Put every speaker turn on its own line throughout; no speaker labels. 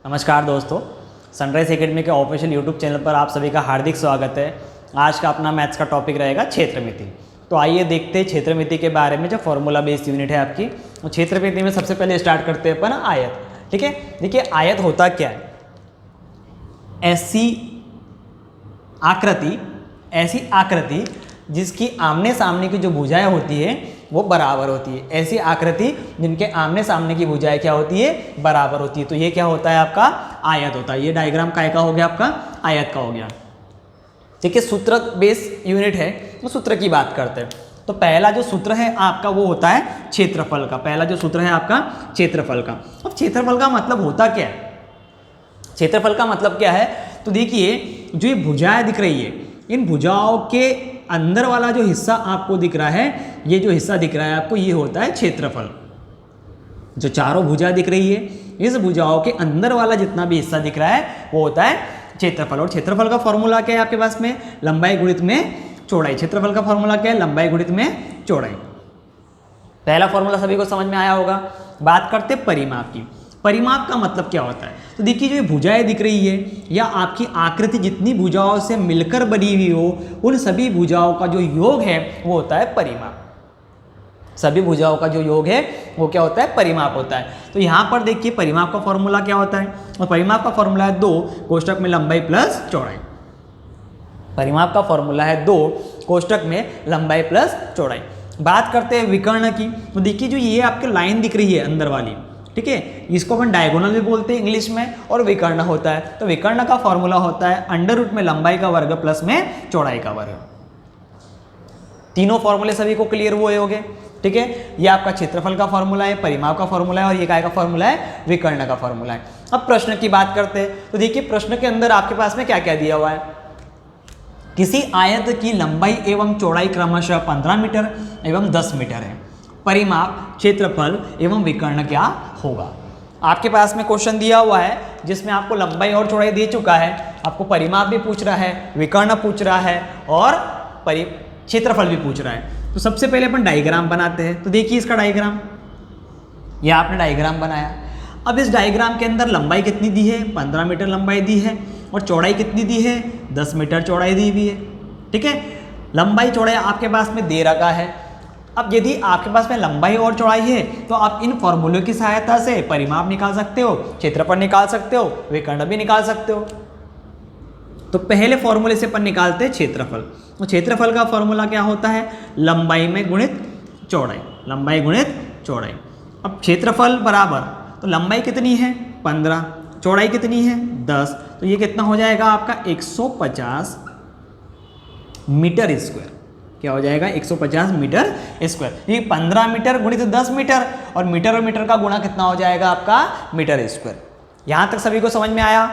नमस्कार दोस्तों, sunrise academy के ऑफिशियल यूट्यूब चैनल पर आप सभी का हार्दिक स्वागत है। आज का अपना मैथ्स का टॉपिक रहेगा क्षेत्रमिति। तो आइए देखते हैं क्षेत्रमिति के बारे में। जो फॉर्मूला बेस्ड यूनिट है आपकी, तो क्षेत्रमिति में सबसे पहले स्टार्ट करते हैं अपन आयत। ठीक है, देखिए आयत होता क्या है। ऐसी आकृति जिसकी आमने सामने की जो भुजाएं होती है वो बराबर होती है। ऐसी आकृति जिनके आमने सामने की भुजाएं क्या होती है, बराबर होती है। तो ये क्या होता है, आपका आयत होता है। ये डायग्राम काय का हो गया, आपका आयत का हो गया। ठीक है, सूत्र बेस यूनिट है, तो सूत्र की बात करते हैं। तो पहला जो सूत्र है आपका वो होता है क्षेत्रफल का। पहला जो सूत्र है आपका क्षेत्रफल का। अब क्षेत्रफल का मतलब होता क्या है, क्षेत्रफल का मतलब क्या है, तो देखिए जो ये भुजाएं दिख रही है, इन भुजाओं के अंदर वाला जो हिस्सा आपको दिख रहा है, ये जो हिस्सा दिख रहा है आपको, ये होता है क्षेत्रफल। जो चारों भुजा दिख रही है, इस भुजाओं के अंदर वाला जितना भी हिस्सा दिख रहा है वो होता है क्षेत्रफल। और क्षेत्रफल का फॉर्मूला क्या है आपके पास में, लंबाई गुणित में चौड़ाई। क्षेत्रफल का फॉर्मूला क्या है, लंबाई गुणित में चौड़ाई। पहला फॉर्मूला सभी को समझ में आया होगा। बात करते परिमाप की। परिमाप का मतलब क्या होता है, तो देखिए जो ये भुजाएं दिख रही है या आपकी आकृति जितनी भुजाओं से मिलकर बनी हुई हो, उन सभी भुजाओं का जो योग है वो होता है परिमाप। सभी भुजाओं का जो योग है वो क्या होता है, परिमाप होता है। तो यहाँ पर देखिए परिमाप का फॉर्मूला क्या होता है, और परिमाप का फॉर्मूला है 2 कोष्टक में लंबाई प्लस चौड़ाई। परिमाप का फॉर्मूला है 2 कोष्टक में लंबाई प्लस चौड़ाई। बात करते हैं विकर्ण की। तो देखिए जो ये आपकी लाइन दिख रही है अंदर वाली, ठीक है, इसको अपन डायगोनल भी बोलते हैं इंग्लिश में, और विकर्ण होता है। तो विकर्ण का फॉर्मूला होता है अंडर रूट में लंबाई का वर्ग प्लस में चौड़ाई का वर्ग। तीनों फॉर्मूले सभी को क्लियर हुए होंगे। ठीक है, ये आपका क्षेत्रफल का फॉर्मूला है, परिमाप का फॉर्मूला है, और ये काय का फॉर्मूला है, विकर्ण का फॉर्मूला है। अब प्रश्न की बात करते हैं। तो देखिए प्रश्न के अंदर आपके पास में क्या क्या दिया हुआ है। किसी आयत की लंबाई एवं चौड़ाई क्रमशः 15 मीटर एवं 10 मीटर है। परिमाप, क्षेत्रफल एवं विकर्ण क्या होगा। आपके पास में क्वेश्चन दिया हुआ है जिसमें आपको लंबाई और चौड़ाई दे चुका है, आपको परिमाप भी पूछ रहा है, विकर्ण पूछ रहा है, और क्षेत्रफल भी पूछ रहा है। तो सबसे पहले अपन डायग्राम बनाते हैं। तो देखिए इसका डायग्राम, यह आपने डायग्राम बनाया। अब इस डायग्राम के अंदर लंबाई कितनी दी है, 15 मीटर लंबाई दी है, और चौड़ाई कितनी दी है, 10 मीटर चौड़ाई दी हुई है। ठीक है, लंबाई चौड़ाई आपके पास में दे रखा है। अब यदि आपके पास में लंबाई और चौड़ाई है तो आप इन फॉर्मूलों की सहायता से परिमाप निकाल सकते हो, क्षेत्रफल निकाल सकते हो, विकर्ण भी निकाल सकते हो। तो पहले फॉर्मूले से अपन निकालते हैं क्षेत्रफल। तो क्षेत्रफल का फॉर्मूला क्या होता है, लंबाई में गुणित चौड़ाई, लंबाई गुणित चौड़ाई। अब क्षेत्रफल बराबर, तो लंबाई कितनी है 15, चौड़ाई कितनी है 10, तो ये कितना हो जाएगा आपका 150 मीटर स्क्वायर। क्या हो जाएगा, 150 मीटर स्क्वायर। ये 15 मीटर गुणित 10 मीटर, और मीटर का गुणा कितना हो जाएगा आपका, मीटर स्क्वायर। यहाँ तक सभी को समझ में आया।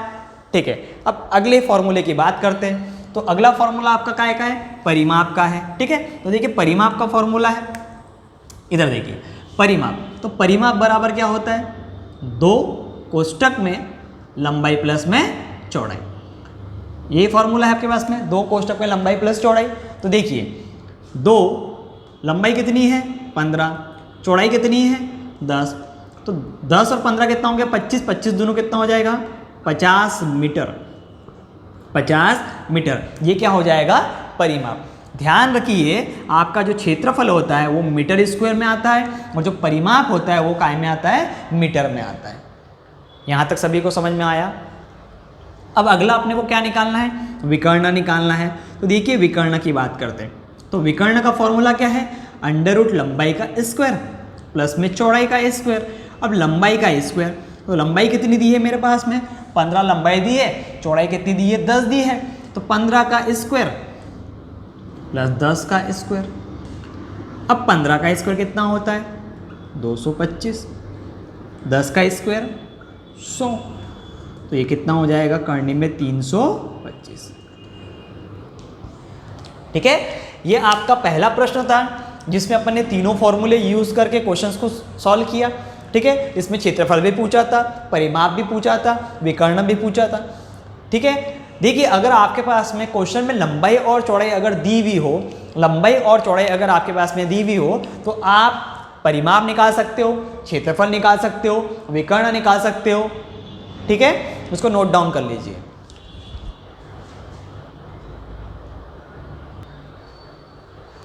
ठीक है, अब अगले फॉर्मूले की बात करते हैं। तो अगला फॉर्मूला आपका काय का है, परिमाप का है। ठीक है, तो देखिए परिमाप का फॉर्मूला है, इधर देखिए परिमाप। तो परिमाप बराबर क्या होता है, 2 कोष्टक में लंबाई प्लस में चौड़ाई। यही फॉर्मूला है आपके पास में, 2 कोष्टक में लंबाई प्लस चौड़ाई। तो देखिए 2 लंबाई कितनी है 15, चौड़ाई कितनी है 10, तो 10 और 15 कितना हो गया 25, 25 दोनों कितना हो जाएगा 50 मीटर, 50 मीटर। ये क्या हो जाएगा, परिमाप। ध्यान रखिए आपका जो क्षेत्रफल होता है वो मीटर स्क्वायर में आता है, और जो परिमाप होता है वो काय में आता है, मीटर में आता है। यहाँ तक सभी को समझ में आया। अब अगला अपने को क्या निकालना है, विकर्ण निकालना है। तो देखिए विकर्ण की बात करते हैं। तो विकर्ण का फॉर्मूला क्या है, अंडर रूट लंबाई का स्क्वायर प्लस में चौड़ाई का स्क्वायर। अब लंबाई का स्क्वायर, तो लंबाई कितनी दी है मेरे पास में 15 लंबाई दी है, चौड़ाई कितनी दी है 10 दी है, तो 15 का स्क्वायर प्लस 10 का स्क्वायर। अब 15 का स्क्वायर कितना होता है 225, 10 का स्क्वायर 100, तो ये कितना हो जाएगा करने में 325। ठीक है, ये आपका पहला प्रश्न था जिसमें अपन ने तीनों फॉर्मूले यूज करके क्वेश्चंस को सॉल्व किया। ठीक है, इसमें क्षेत्रफल भी पूछा था, परिमाप भी पूछा था, विकर्ण भी पूछा था। ठीक है, देखिए अगर आपके पास में क्वेश्चन में लंबाई और चौड़ाई अगर दी हुई हो, लंबाई और चौड़ाई अगर आपके पास में दी हुई हो, तो आप परिमाप निकाल सकते हो, क्षेत्रफल निकाल सकते हो, विकर्ण निकाल सकते हो। ठीक है, उसको नोट डाउन कर लीजिए।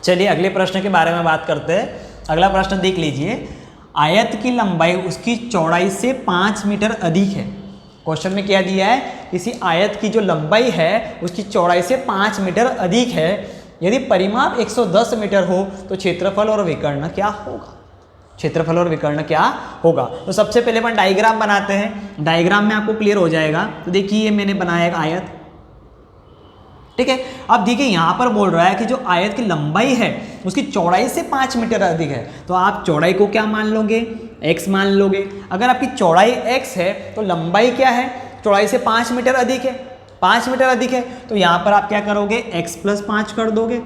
चलिए अगले प्रश्न के बारे में बात करते हैं। अगला प्रश्न देख लीजिए, आयत की लंबाई उसकी चौड़ाई से 5 मीटर अधिक है। क्वेश्चन में क्या दिया है, किसी आयत की जो लंबाई है उसकी चौड़ाई से 5 मीटर अधिक है। यदि परिमाप 110 मीटर हो तो क्षेत्रफल और विकर्ण क्या होगा? क्षेत्रफल और विकर्ण क्या होगा? तो सबसे पहले अपन डायग्राम बनाते हैं, डायग्राम में आपको क्लियर हो जाएगा। तो देखिए ये मैंने बनाया एक आयत, ठीक है। अब देखिए यहाँ पर बोल रहा है कि जो आयत की लंबाई है उसकी चौड़ाई से 5 मीटर अधिक है, तो आप चौड़ाई को क्या मान लोगे? x मान लोगे। अगर आपकी चौड़ाई x है तो लंबाई क्या है? चौड़ाई से 5 मीटर अधिक है, 5 मीटर अधिक है, तो यहाँ पर आप क्या करोगे? x + 5 कर दोगे,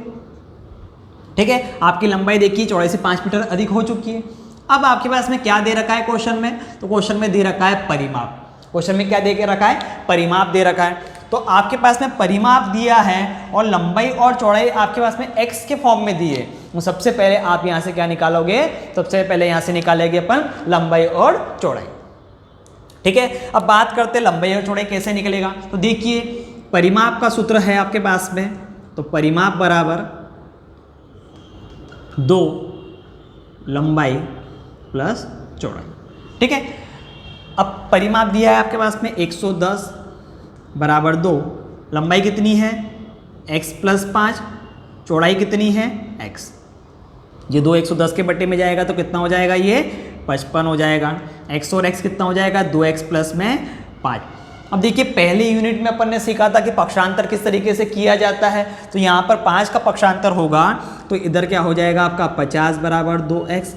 ठीक है। आपकी लंबाई देखिए चौड़ाई से 5 मीटर अधिक हो चुकी है। अब आपके पास में क्या दे रखा है क्वेश्चन में? तो क्वेश्चन में दे रखा है परिमाप। क्वेश्चन में क्या दे के रखा है? परिमाप दे रखा है। तो आपके पास में परिमाप दिया है और लंबाई और चौड़ाई आपके पास में x के फॉर्म में दी है। तो सबसे पहले आप यहाँ से क्या निकालोगे? सबसे पहले यहाँ से निकालेंगे अपन लंबाई और चौड़ाई, ठीक है। अब बात करते हैं लंबाई और चौड़ाई कैसे निकलेगा। तो देखिए परिमाप का सूत्र है आपके पास में, तो परिमाप बराबर 2 लंबाई प्लस चौड़ाई, ठीक है। अब परिमाप दिया है आपके पास में 110 बराबर 2, लंबाई कितनी है? x + 5, चौड़ाई कितनी है? x। ये 2 110 के बट्टे में जाएगा तो कितना हो जाएगा? ये 55 हो जाएगा। x और x कितना हो जाएगा? 2x + में 5। अब देखिए पहले यूनिट में अपन ने सीखा था कि पक्षांतर किस तरीके से किया जाता है। तो यहाँ पर 5 का पक्षांतर होगा तो इधर क्या हो जाएगा आपका? 50 बराबर 2x,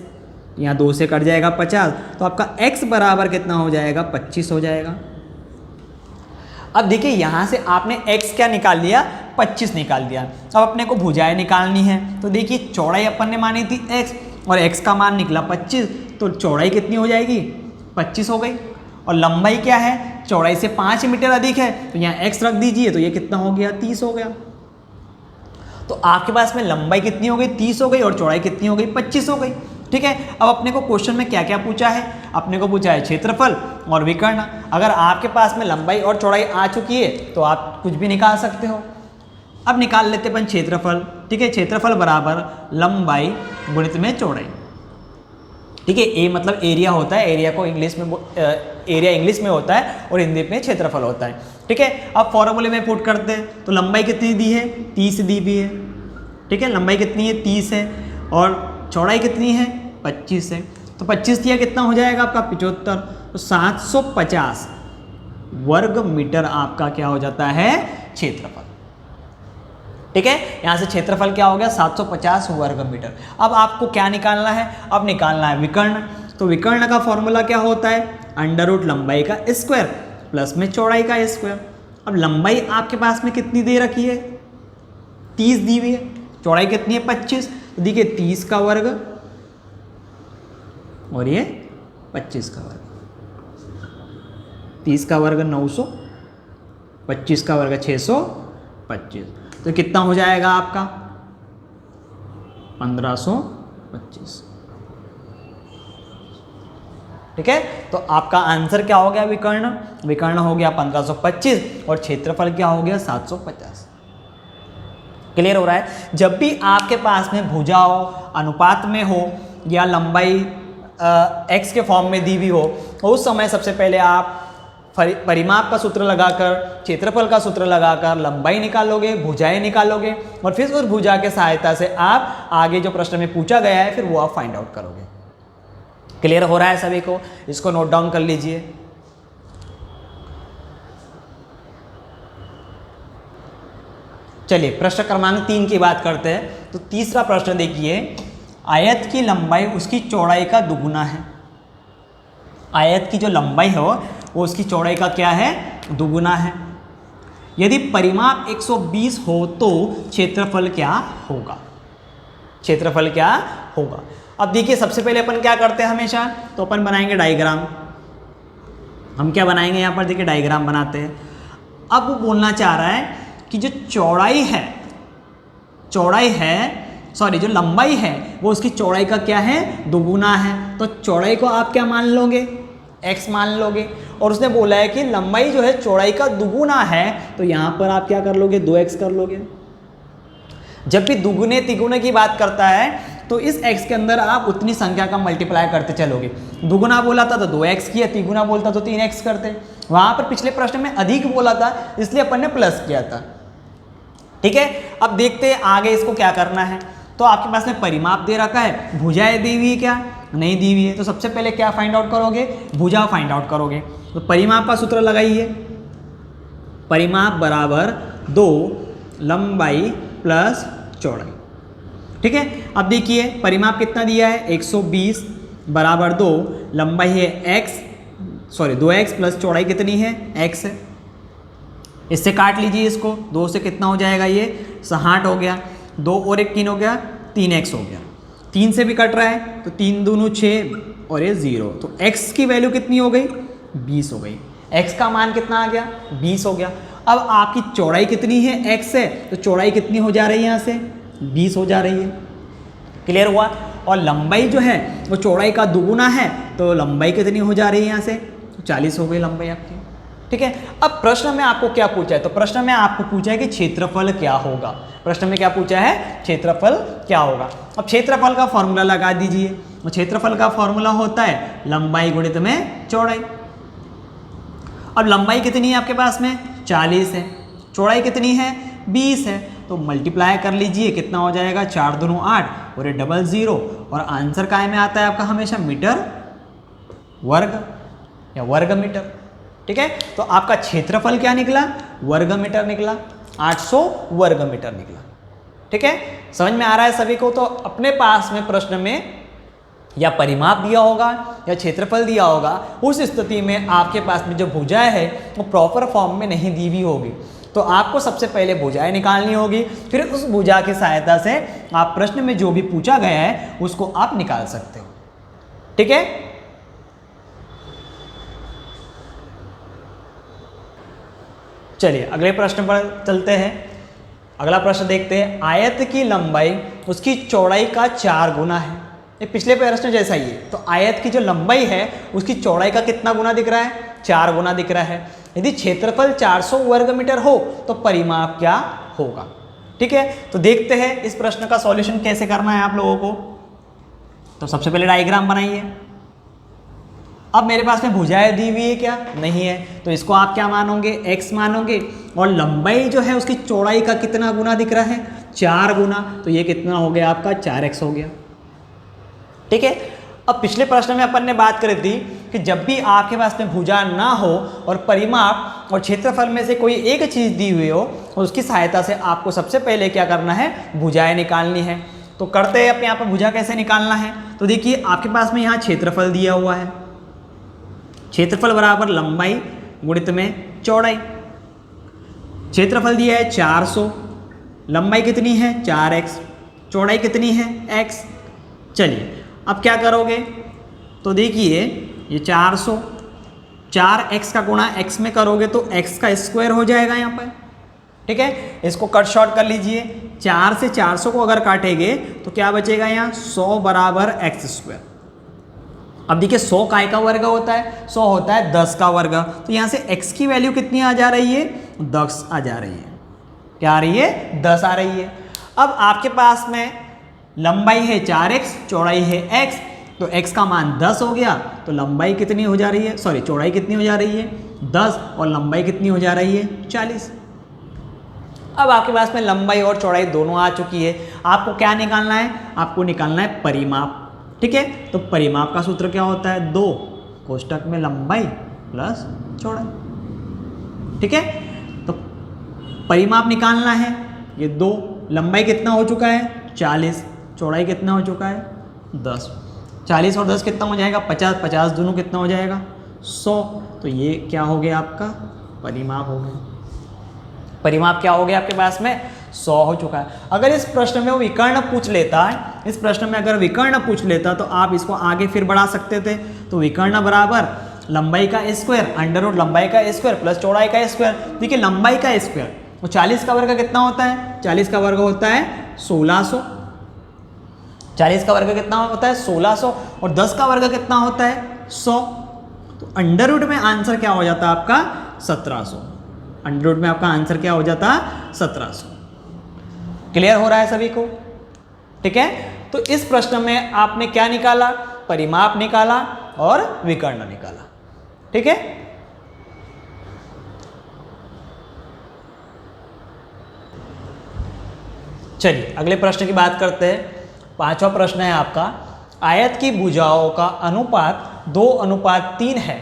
यहाँ 2 से कट जाएगा 50, तो आपका x बराबर कितना हो जाएगा? 25 हो जाएगा। अब देखिए यहाँ से आपने x क्या निकाल लिया? 25 निकाल दिया। अब अपने को भुजाएं निकालनी है, तो देखिए चौड़ाई अपन ने मानी थी x और x का मान निकला 25, तो चौड़ाई कितनी हो जाएगी? 25 हो गई। और लंबाई क्या है? चौड़ाई से 5 मीटर अधिक है, तो यहाँ x रख दीजिए, तो ये कितना हो गया? 30 हो गया। तो आपके पास में लंबाई कितनी हो गई? 30 हो गई और चौड़ाई कितनी हो गई? 25 हो गई, ठीक है। अब अपने को क्वेश्चन में क्या क्या पूछा है? अपने को पूछा है क्षेत्रफल और विकर्ण। अगर आपके पास में लंबाई और चौड़ाई आ चुकी है तो आप कुछ भी निकाल सकते हो। अब निकाल लेते अपन क्षेत्रफल, ठीक है। क्षेत्रफल बराबर लंबाई गुणित में चौड़ाई, ठीक है। ए मतलब एरिया होता है, एरिया को इंग्लिश में एरिया इंग्लिश में होता है और हिंदी में क्षेत्रफल होता है, ठीक है। अब फॉर्मूले में पुट करते हैं, तो लंबाई कितनी दी है? 30 दी भी है, ठीक है। लंबाई कितनी है? 30 है और चौड़ाई कितनी है? 25 है। तो 25 दिया कितना हो जाएगा आपका? 75। तो 750 वर्ग मीटर आपका क्या हो जाता है? क्षेत्रफल, ठीक है। यहाँ से क्षेत्रफल क्या हो गया? 750 वर्ग मीटर। अब आपको क्या निकालना है? अब निकालना है विकर्ण। तो विकर्ण का फॉर्मूला क्या होता है? √ लंबाई का स्क्वायर प्लस में चौड़ाई का स्क्वायर। अब लंबाई आपके पास में कितनी दे रखी है? 30 दी हुई है। चौड़ाई कितनी है? 25। तो देखिए 30 का वर्ग और ये 25 का वर्ग। 30 का वर्ग 900, 25 का वर्ग 625, तो कितना हो जाएगा आपका? 1525, ठीक है। तो आपका आंसर क्या हो गया? विकर्ण। विकर्ण हो गया 1525 और क्षेत्रफल क्या हो गया? 750। क्लियर हो रहा है? जब भी आपके पास में भुजा हो, अनुपात में हो या लंबाई x के फॉर्म में दी हुई हो, उस समय सबसे पहले आप परिमाप का सूत्र लगाकर, क्षेत्रफल का सूत्र लगाकर लंबाई निकालोगे, भुजाएं निकालोगे और फिर उस भुजा के सहायता से आप आगे जो प्रश्न में पूछा गया है फिर वो आप फाइंड आउट करोगे। क्लियर हो रहा है सभी को? इसको नोट डाउन कर लीजिए। चलिए प्रश्न क्रमांक 3 की बात करते हैं। तो तीसरा प्रश्न देखिए, आयत की लंबाई उसकी चौड़ाई का दुगुना है। आयत की जो लंबाई है वो उसकी चौड़ाई का क्या है? दुगुना है। यदि परिमाप 120 हो तो क्षेत्रफल क्या होगा? क्षेत्रफल क्या होगा? अब देखिए सबसे पहले अपन क्या करते हैं हमेशा, तो अपन बनाएंगे डायग्राम। हम क्या बनाएंगे यहाँ पर? देखिए डायग्राम बनाते हैं। अब वो बोलना चाह रहा है कि जो जो लंबाई है वो उसकी चौड़ाई का क्या है? दुगुना है। तो चौड़ाई को आप क्या मान लोगे? x मान लोगे और उसने बोला है कि लंबाई जो है चौड़ाई का दुगुना है, तो यहाँ पर आप क्या कर लोगे, 2x कर लोगे। जब भी दुगुने तिगुने की बात करता है तो इस x के अंदर आप उतनी संख्या का मल्टीप्लाई करते चलोगे। दुगुना बोला था तो 2x किया, तिगुना बोलता तो 3x करते। वहाँ पर पिछले प्रश्न में अधिक बोला था इसलिए अपन ने प्लस किया था। ठीक है, अब देखते हैं आगे इसको क्या करना है। तो आपके पास में परिमाप दे रखा है, भुजाएं दी हुई है क्या, नहीं दी हुई है। तो सबसे पहले क्या फाइंड आउट करोगे, भुजा फाइंड आउट करोगे। तो परिमाप का सूत्र लगाइए, परिमाप बराबर 2 लंबाई प्लस चौड़ाई। ठीक है, अब देखिए परिमाप कितना दिया है, 120 बराबर 2 लंबाई है 2x प्लस चौड़ाई कितनी है, x है। इससे काट लीजिए इसको, 2 से कितना हो जाएगा, ये 60 हो गया, 2 और 1 3 हो गया, 3x हो गया। 3 से भी कट रहा है तो 3 दूनी 6 और ये 0, तो x की वैल्यू कितनी हो गई, 20 हो गई। x का मान कितना आ गया, 20 हो गया। अब आपकी चौड़ाई कितनी है, x है, तो चौड़ाई कितनी हो जा रही है, यहाँ से 20 हो जा रही है। क्लियर हुआ। और लंबाई जो है वो चौड़ाई का दुगुना है, तो लंबाई कितनी हो जा रही है, यहाँ से 40 हो गई लंबाई आपकी। ठीक है, अब प्रश्न में आपको क्या पूछा है, तो प्रश्न में आपको पूछा है कि क्षेत्रफल क्या होगा। प्रश्न में क्या पूछा है, क्षेत्रफल क्या होगा। अब क्षेत्रफल का फॉर्मूला लगा दीजिए। तो क्षेत्रफल का फॉर्मूला होता है लंबाई गुणित में चौड़ाई। अब लंबाई कितनी है आपके पास में, 40 है, चौड़ाई कितनी है, 20 है, तो मल्टीप्लाई कर लीजिए, कितना हो जाएगा, 4 दूनी 8 और ये डबल 0, और आंसर काय में आता है आपका हमेशा मीटर वर्ग या वर्ग मीटर। ठीक है, तो आपका क्षेत्रफल क्या निकला, वर्ग मीटर निकला, 800 वर्ग मीटर निकला। ठीक है, समझ में आ रहा है सभी को। तो अपने पास में प्रश्न में या परिमाप दिया होगा या क्षेत्रफल दिया होगा, उस स्थिति में आपके पास में जो भुजाएं है वो प्रॉपर फॉर्म में नहीं दी हुई होगी, तो आपको सबसे पहले भुजाएं निकालनी होगी, फिर उस भुजा की सहायता से आप प्रश्न में जो भी पूछा गया है उसको आप निकाल सकते हो। ठीक है, चलिए अगले प्रश्न पर चलते हैं। अगला प्रश्न देखते हैं, आयत की लंबाई उसकी चौड़ाई का 4 गुना है। ये पिछले प्रश्न जैसा ही है। तो आयत की जो लंबाई है उसकी चौड़ाई का कितना गुना दिख रहा है, 4 गुना दिख रहा है। यदि क्षेत्रफल 400 वर्ग मीटर हो तो परिमाप क्या होगा। ठीक है, तो देखते हैं इस प्रश्न का सॉल्यूशन कैसे करना है आप लोगों को। तो सबसे पहले डायग्राम बनाइए। अब मेरे पास में भुजाएं दी हुई है क्या, नहीं है, तो इसको आप क्या मानोगे, x मानोगे। और लंबाई जो है उसकी चौड़ाई का कितना गुना दिख रहा है, 4 गुना, तो ये कितना हो गया आपका, 4x हो गया। ठीक है, अब पिछले प्रश्न में अपन ने बात करी थी कि जब भी आपके पास में भुजा ना हो और परिमाप और क्षेत्रफल में से कोई एक चीज़ दी हुई हो, और उसकी सहायता से आपको सबसे पहले क्या करना है, भुजाएं निकालनी है। तो करते हैं, अपने यहाँ पर भुजा कैसे निकालना है। तो देखिए आपके पास में यहाँ क्षेत्रफल दिया हुआ है, क्षेत्रफल बराबर लंबाई गुणित में चौड़ाई। क्षेत्रफल दिया है 400, लंबाई कितनी है 4x, चौड़ाई कितनी है x। चलिए अब क्या करोगे, तो देखिए ये 400 4x का गुणा x में करोगे तो x का स्क्वायर हो जाएगा यहाँ पर। ठीक है, इसको कट शॉर्ट कर लीजिए। 4 से 400 को अगर काटेंगे तो क्या बचेगा यहाँ, 100 बराबर x स्क्वायर। अब देखिए 100 काय का वर्ग होता है, 100 होता है 10 का वर्ग। तो यहाँ से x की वैल्यू कितनी आ जा रही है, 10 आ जा रही है। क्या आ रही है, 10 आ रही है। अब आपके पास में लंबाई है 4x, चौड़ाई है x, तो x का मान 10 हो गया, तो लंबाई कितनी हो जा रही है, सॉरी चौड़ाई कितनी हो जा रही है 10, और लंबाई कितनी हो जा रही है 40। अब आपके पास में लंबाई और चौड़ाई दोनों आ चुकी है। आपको क्या निकालना है, आपको निकालना है परिमाप। ठीक है, तो परिमाप का सूत्र क्या होता है, 2 कोष्टक में लंबाई प्लस चौड़ाई। ठीक है, तो परिमाप निकालना है, ये 2, लंबाई कितना हो चुका है 40, चौड़ाई कितना हो चुका है 10। 40 और 10 कितना हो जाएगा 50, 50 दोनों कितना हो जाएगा 100। तो ये क्या हो गया आपका परिमाप हो गया। परिमाप क्या हो गया आपके पास में 100 हो चुका है। अगर इस प्रश्न में वो विकर्ण पूछ लेता है, इस प्रश्न में अगर विकर्ण पूछ लेता तो आप इसको आगे फिर बढ़ा सकते थे। तो विकर्ण बराबर लंबाई का स्क्वायर अंडर रूट लंबाई का स्क्वायर प्लस चौड़ाई का स्क्वायर। देखिए लंबाई का स्क्वायर, तो 40 का वर्ग कितना होता है, 40 का वर्ग होता है 1600। 40 का वर्ग कितना होता है 1600, और 10 का वर्ग कितना होता है 100। तो अंडर रूट में आंसर क्या हो जाता आपका 1700। अंडर रूट में आपका आंसर क्या हो जाता 1700। क्लियर हो रहा है सभी को? ठीक है, तो इस प्रश्न में आपने क्या निकाला? परिमाप निकाला और विकर्ण निकाला। ठीक है, चलिए अगले प्रश्न की बात करते हैं। पांचवा प्रश्न है आपका, आयत की भुजाओं का अनुपात 2:3 है।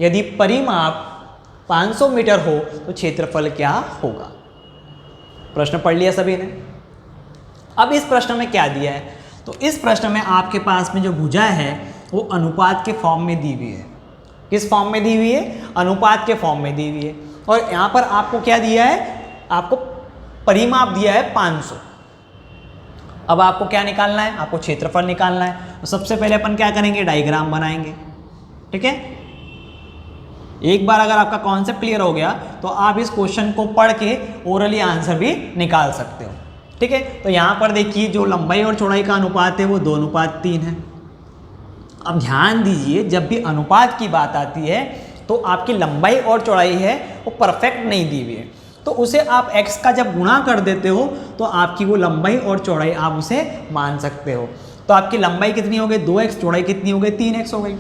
यदि परिमाप 500 मीटर हो तो क्षेत्रफल क्या होगा? प्रश्न पढ़ लिया सभी ने। अब इस प्रश्न में क्या दिया है? तो इस प्रश्न में आपके पास में जो भुजा है वो अनुपात के फॉर्म में दी हुई है। किस फॉर्म में दी हुई है? अनुपात के फॉर्म में दी हुई है। और यहाँ पर आपको क्या दिया है? आपको परिमाप दिया है 500। अब आपको क्या निकालना है? आपको क्षेत्रफल निकालना है। तो सबसे पहले अपन क्या करेंगे? डायग्राम बनाएंगे। ठीक है, एक बार अगर आपका कॉन्सेप्ट क्लियर हो गया तो आप इस क्वेश्चन को पढ़ के ओरली आंसर भी निकाल सकते हो। ठीक है, तो यहाँ पर देखिए जो लंबाई और चौड़ाई का अनुपात है वो 2:3 है। अब ध्यान दीजिए, जब भी अनुपात की बात आती है तो आपकी लंबाई और चौड़ाई है वो परफेक्ट नहीं दी हुई है, तो उसे आप x का जब गुणा कर देते हो तो आपकी वो लंबाई और चौड़ाई आप उसे मान सकते हो। तो आपकी लंबाई कितनी हो गई? 2x, चौड़ाई कितनी हो गई? 3x हो गई।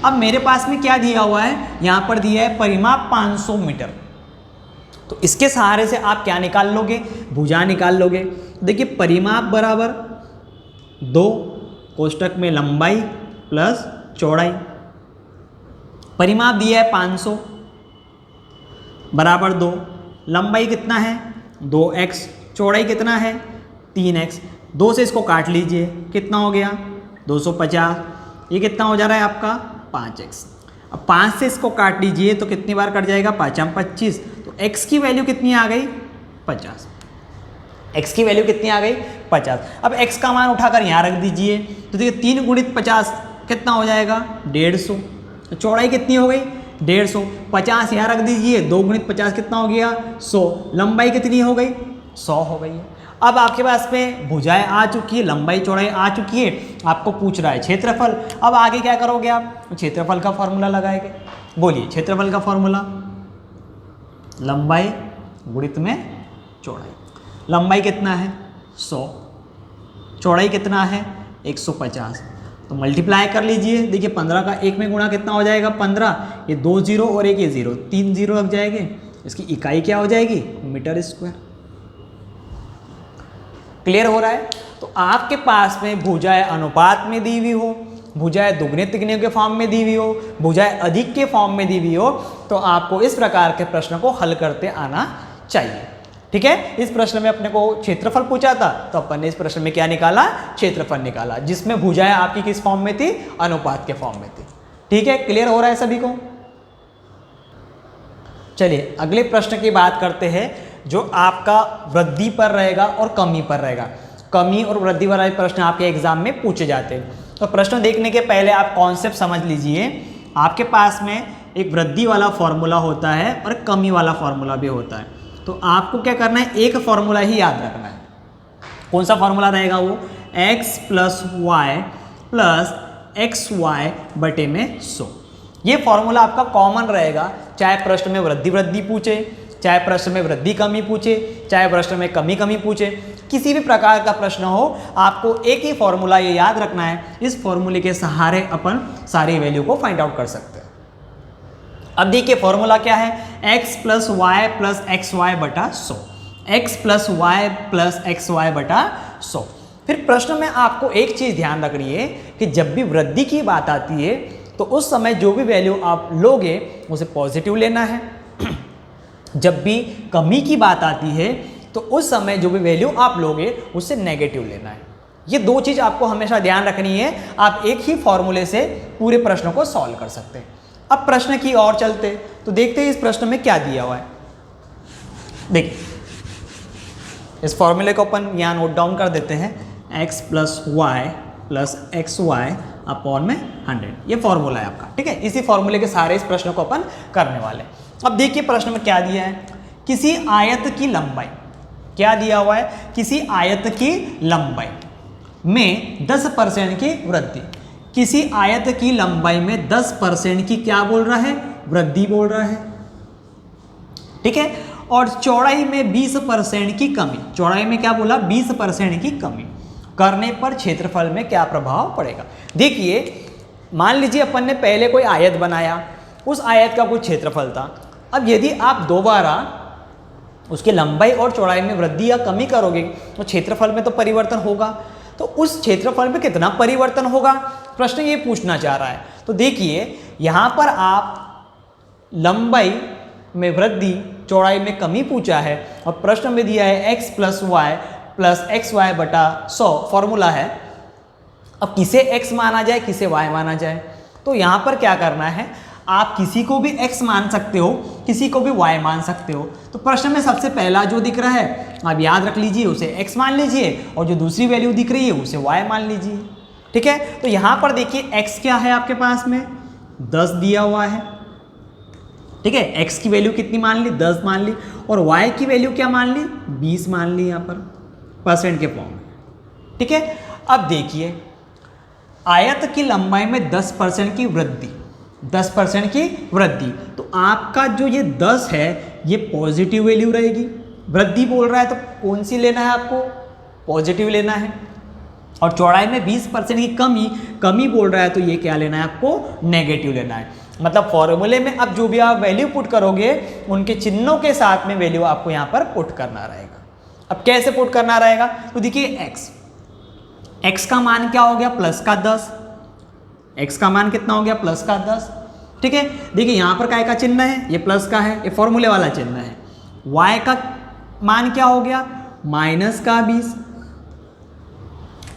अब मेरे पास में क्या दिया हुआ है? यहाँ पर दिया है परिमाप 500 मीटर। तो इसके सहारे से आप क्या निकाल लोगे? भुजा निकाल लोगे। देखिए परिमाप बराबर 2 कोष्टक में लंबाई प्लस चौड़ाई। परिमाप दिया है 500 बराबर 2, लंबाई कितना है? 2x, चौड़ाई कितना है? 3x। 2 से इसको काट लीजिए, कितना हो गया? 250। ये कितना हो जा रहा है आपका? 5x। अब 5 से इसको काट लीजिए तो कितनी बार कट जाएगा? 5 25। तो x की वैल्यू कितनी आ गई? 50। x की वैल्यू कितनी आ गई? 50। अब x का मान उठाकर यहाँ रख दीजिए तो देखिए 3 गुणित 50 कितना हो जाएगा? 150। तो चौड़ाई कितनी हो गई? 150। 50 यहाँ रख दीजिए, 2 गुणित 50 कितना हो गया? 100। लंबाई कितनी हो गई? 100 हो गई है। अब आपके पास में भुजाएं आ चुकी है, लंबाई चौड़ाई आ चुकी है, आपको पूछ रहा है क्षेत्रफल। अब आगे क्या करोगे आप? क्षेत्रफल का फॉर्मूला लगाएंगे। बोलिए क्षेत्रफल का फॉर्मूला, लंबाई गुणित में चौड़ाई। लंबाई कितना है? 100, चौड़ाई कितना है? 150। तो मल्टीप्लाई कर लीजिए। देखिए 15 का 1 में गुणा कितना हो जाएगा? 15। ये 2 0 और एक ये 0, 3 0 लग जाएंगे। इसकी इकाई क्या हो जाएगी? Metre square. क्लियर हो रहा है? तो आपके पास में भुजाएं अनुपात में दी हुई हो, भुजाएं दुगने तिगने के फॉर्म में दी हुई हो, भुजाएं अधिक के फॉर्म में दी हुई हो, तो आपको इस प्रकार के प्रश्न को हल करते आना चाहिए। ठीक है, इस प्रश्न में अपने को क्षेत्रफल पूछा था तो अपन ने इस प्रश्न में क्या निकाला? क्षेत्रफल निकाला, जिसमें भुजाएं आपकी किस फॉर्म में थी? अनुपात के फॉर्म में थी। ठीक है, क्लियर हो रहा है सभी को? चलिए अगले प्रश्न की बात करते हैं जो आपका वृद्धि पर रहेगा और कमी पर रहेगा। कमी और वृद्धि वाला प्रश्न आपके एग्जाम में पूछे जाते हैं। तो प्रश्न देखने के पहले आप कॉन्सेप्ट समझ लीजिए। आपके पास में एक वृद्धि वाला फॉर्मूला होता है और कमी वाला फॉर्मूला भी होता है। तो आपको क्या करना है? एक फॉर्मूला ही याद रखना है। कौन सा फॉर्मूला रहेगा वो? x plus y plus x y बटे में 100। ये फॉर्मूला आपका कॉमन रहेगा, चाहे प्रश्न में वृद्धि पूछे, चाहे प्रश्न में वृद्धि कमी पूछे, चाहे प्रश्न में कमी कमी पूछे, किसी भी प्रकार का प्रश्न हो, आपको एक ही फॉर्मूला ये याद रखना है। इस फॉर्मूले के सहारे अपन सारी वैल्यू को फाइंड आउट कर सकते हैं। अब देखिए फॉर्मूला क्या है? x plus y plus x y बटा 100। x plus y plus x y बटा 100। फिर प्रश्न में आपको एक चीज़ ध्यान रखनी है कि जब भी वृद्धि की बात आती है तो उस समय जो भी वैल्यू आप लोगे उसे पॉजिटिव लेना है। जब भी कमी की बात आती है तो उस समय जो भी वैल्यू आप लोगे उससे नेगेटिव लेना है। ये दो चीज़ आपको हमेशा ध्यान रखनी है। आप एक ही फॉर्मूले से पूरे प्रश्न को सॉल्व कर सकते हैं। अब प्रश्न की ओर चलते तो देखते हैं इस प्रश्न में क्या दिया हुआ है। देखिए इस फॉर्मूले को अपन यहाँ नोट डाउन कर देते हैं। x plus y plus x y upon में 100, ये फॉर्मूला है आपका। ठीक है, इसी फॉर्मूले के सारे इस प्रश्न को अपन करने वाले। अब देखिए प्रश्न में क्या दिया है? किसी आयत की लंबाई, क्या दिया हुआ है? किसी आयत की लंबाई में 10% की वृद्धि। किसी आयत की लंबाई में 10% की क्या बोल रहा है, वृद्धि बोल रहा है, ठीक है। और चौड़ाई में 20% की कमी, चौड़ाई में क्या बोला, 20% की कमी करने पर क्षेत्रफल में क्या प्रभाव पड़ेगा। देखिए मान लीजिए अपन ने पहले कोई आयत बनाया, उस आयत का कोई क्षेत्रफल था। अब यदि आप दोबारा उसकी लंबाई और चौड़ाई में वृद्धि या कमी करोगे तो क्षेत्रफल में तो परिवर्तन होगा। तो उस क्षेत्रफल में कितना परिवर्तन होगा, प्रश्न ये पूछना चाह रहा है। तो देखिए यहाँ पर आप लंबाई में वृद्धि चौड़ाई में कमी पूछा है और प्रश्न में दिया है x + y + xy बटा 100 फॉर्मूला है। अब किसे x माना जाए, किसे y माना जाए, तो यहाँ पर क्या करना है, आप किसी को भी x मान सकते हो, किसी को भी y मान सकते हो। तो प्रश्न में सबसे पहला जो दिख रहा है आप याद रख लीजिए, उसे x मान लीजिए और जो दूसरी वैल्यू दिख रही है उसे y मान लीजिए, ठीक है। तो यहाँ पर देखिए x क्या है आपके पास में 10 दिया हुआ है, ठीक है। x की वैल्यू कितनी मान ली, 10 मान ली, और y की वैल्यू क्या मान ली, 20 मान ली यहाँ पर परसेंट के फॉर्म में, ठीक है। अब देखिए आयत की लंबाई में 10% की वृद्धि, 10% की वृद्धि, तो आपका जो ये 10 है ये पॉजिटिव वैल्यू रहेगी। वृद्धि बोल रहा है तो कौन सी लेना है आपको, पॉजिटिव लेना है। और चौड़ाई में 20% की कमी बोल रहा है तो ये क्या लेना है आपको, नेगेटिव लेना है। मतलब फॉर्मूले में अब जो भी आप वैल्यू पुट करोगे उनके चिन्हों के साथ में वैल्यू आपको यहाँ पर पुट करना रहेगा। अब कैसे पुट करना रहेगा, तो देखिए x का मान क्या हो गया, +10, x का मान कितना हो गया, +10, ठीक है। देखिए यहाँ पर काय का चिन्ह है, ये प्लस का है, ये फॉर्मूले वाला चिन्ह है। y का मान क्या हो गया, -20,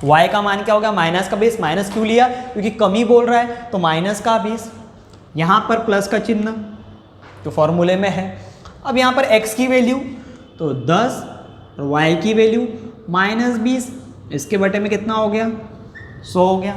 y का मान क्या हो गया, -20। माइनस क्यों लिया, क्योंकि कमी बोल रहा है तो -20, यहाँ पर प्लस का चिन्ह तो फॉर्मूले में है। अब यहाँ पर x की वैल्यू तो 10 और y की वैल्यू -20, इसके बटे में कितना हो गया, 100 हो गया,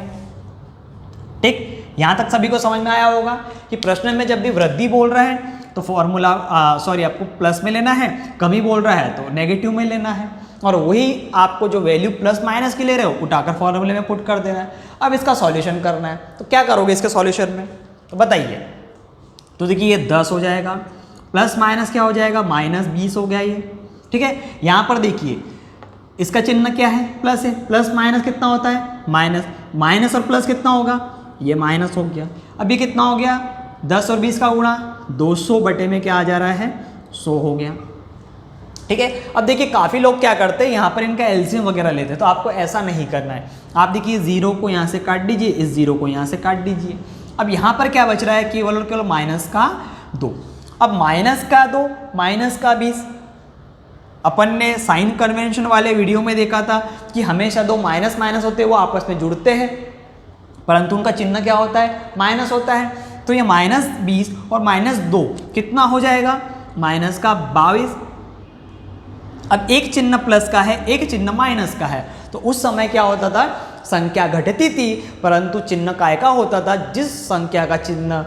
ठीक। यहाँ तक सभी को समझ में आया होगा कि प्रश्न में जब भी वृद्धि बोल रहा है तो फॉर्मूला आपको प्लस में लेना है, कमी बोल रहा है तो नेगेटिव में लेना है, और वही आपको जो वैल्यू प्लस माइनस की ले रहे हो उठाकर फॉर्मूले में पुट कर देना है। अब इसका सॉल्यूशन करना है, तो क्या करोगे इसके सॉल्यूशन में, तो बताइए। तो देखिए ये 10 हो जाएगा, प्लस माइनस क्या हो जाएगा, -20 हो गया ये, ठीक है। यहाँ पर देखिए इसका चिन्ह क्या है, प्लस है, प्लस माइनस कितना होता है, माइनस, माइनस और प्लस कितना होगा, ये माइनस हो गया। अब ये कितना हो गया, 10 और 20 का गुणा 200 बटे में क्या आ जा रहा है, 100 हो गया, ठीक है। अब देखिए काफ़ी लोग क्या करते हैं, यहाँ पर इनका एलसीएम वगैरह लेते हैं, तो आपको ऐसा नहीं करना है। आप देखिए 0 को यहाँ से काट दीजिए, इस 0 को यहाँ से काट दीजिए। अब यहाँ पर क्या बच रहा है, केवल और केवल -2। अब -2 -20, अपन ने साइन कन्वेंशन वाले वीडियो में देखा था कि हमेशा दो माइनस माइनस होते हैं वो आपस में जुड़ते हैं, परंतु उनका चिन्ह क्या होता है, माइनस होता है। तो ये -20 और -2 कितना हो जाएगा, -22। अब एक चिन्ह प्लस का है, एक चिन्ह माइनस का है, तो उस समय क्या होता था, संख्या घटती थी परंतु चिन्ह काय का होता था, जिस संख्या का चिन्ह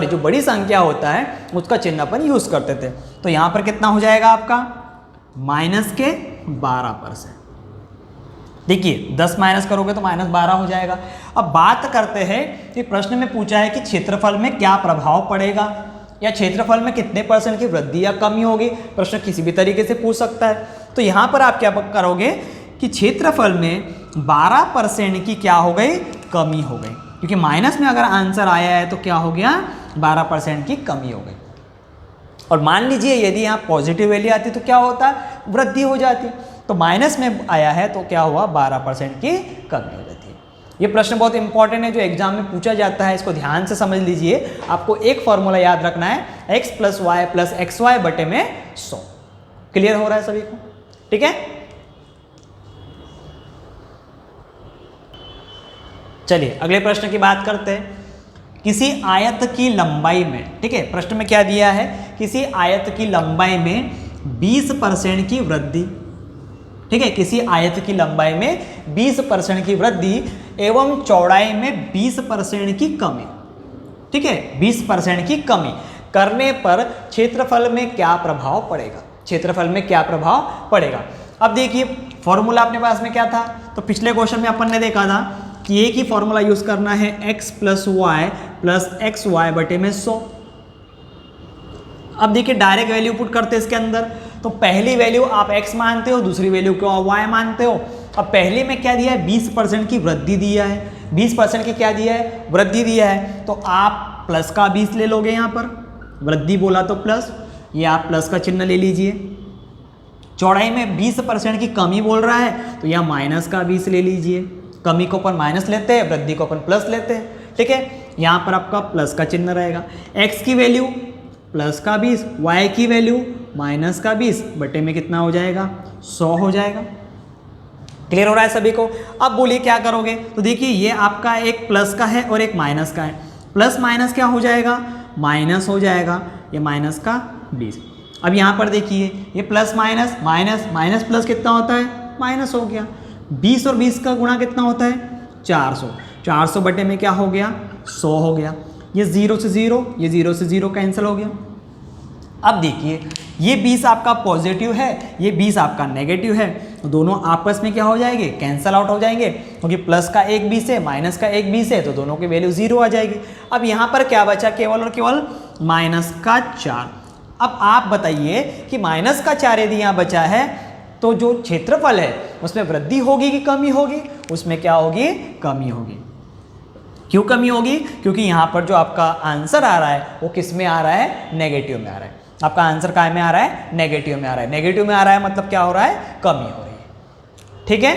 जो बड़ी संख्या होता है उसका चिन्ह अपन यूज करते थे। तो यहाँ पर कितना हो जाएगा आपका, -12%। देखिए 10 माइनस करोगे तो -12 हो जाएगा। अब बात करते हैं कि प्रश्न में पूछा है कि क्षेत्रफल में क्या प्रभाव पड़ेगा या क्षेत्रफल में कितने % की वृद्धि या कमी होगी। प्रश्न किसी भी तरीके से पूछ सकता है। तो यहाँ पर आप क्या करोगे कि क्षेत्रफल में 12% की क्या हो गई, कमी हो गई, क्योंकि माइनस में अगर आंसर आया है तो क्या हो गया, 12% की कमी हो गई। और मान लीजिए यदि यहाँ पॉजिटिव वैल्यू आती तो क्या होता, वृद्धि हो जाती। तो माइनस में आया है तो क्या हुआ, 12% की कमी हो जाती है। ये प्रश्न बहुत इंपॉर्टेंट है जो एग्जाम में पूछा जाता है, इसको ध्यान से समझ लीजिए। आपको एक फॉर्मूला याद रखना है, x + y + xy बटे में 100। क्लियर हो रहा है सभी को, ठीक है। चलिए अगले प्रश्न की बात करते हैं। किसी आयत की लंबाई में, ठीक है, प्रश्न में क्या दिया है, किसी आयत की लंबाई में 20% की वृद्धि, ठीक है, किसी आयत की लंबाई में 20% की वृद्धि एवं चौड़ाई में 20% की कमी, ठीक है, 20% की कमी करने पर क्षेत्रफल में क्या प्रभाव पड़ेगा, क्षेत्रफल में क्या प्रभाव पड़ेगा। अब देखिए फॉर्मूला अपने पास में क्या था, तो पिछले क्वेश्चन में अपन ने देखा था कि एक ही फॉर्मूला यूज करना है, x plus y plus x y बटे में 100। अब देखिए डायरेक्ट वैल्यू पुट करते हैं इसके अंदर, तो पहली वैल्यू आप x मानते हो, दूसरी वैल्यू को आप y मानते हो। अब पहले में क्या दिया है, 20% की वृद्धि दिया है, 20% की क्या दिया है, वृद्धि दिया है, तो आप प्लस का 20 ले लोगे यहाँ पर, वृद्धि बोला तो प्लस, ये आप प्लस का चिन्ह ले लीजिए। चौड़ाई में 20% की कमी बोल रहा है तो यहाँ माइनस का 20 ले लीजिए, कमी को अपन माइनस लेते हैं, वृद्धि को अपन प्लस लेते हैं, ठीक है। यहाँ पर आपका प्लस का चिन्ह रहेगा, x की वैल्यू प्लस का 20, y की वैल्यू माइनस का 20 बटे में कितना हो जाएगा, 100 हो जाएगा। क्लियर हो रहा है सभी को। अब बोलिए क्या करोगे, तो देखिए ये आपका एक प्लस का है और एक माइनस का है, प्लस माइनस क्या हो जाएगा, माइनस हो जाएगा, ये माइनस का 20। अब यहाँ पर देखिए ये plus minus minus minus plus कितना होता है, माइनस हो गया। 20 और 20 का गुणा कितना होता है, 400, 400 बटे में क्या हो गया, 100 हो गया। ये 0 से 0, ये 0 से 0 कैंसिल हो गया। अब देखिए ये 20 आपका पॉजिटिव है, ये 20 आपका नेगेटिव है, तो दोनों आपस में क्या हो जाएंगे, कैंसल आउट हो जाएंगे, क्योंकि प्लस का एक 20 है, माइनस का एक 20 है, तो दोनों की वैल्यू 0 आ जाएगी। अब यहाँ पर क्या बचा, केवल और केवल माइनस का 4। अब आप बताइए कि माइनस का 4 यदि यहाँ बचा है तो जो क्षेत्रफल है उसमें वृद्धि होगी कि कमी होगी, उसमें क्या होगी, कमी होगी। क्यों कमी होगी, क्योंकि यहाँ पर जो आपका आंसर आ रहा है वो किस में आ रहा है, नेगेटिव में आ रहा है। आपका आंसर काय में आ रहा है, नेगेटिव में आ रहा है। नेगेटिव में आ रहा है मतलब क्या हो रहा है, कमी हो रही है, ठीक है।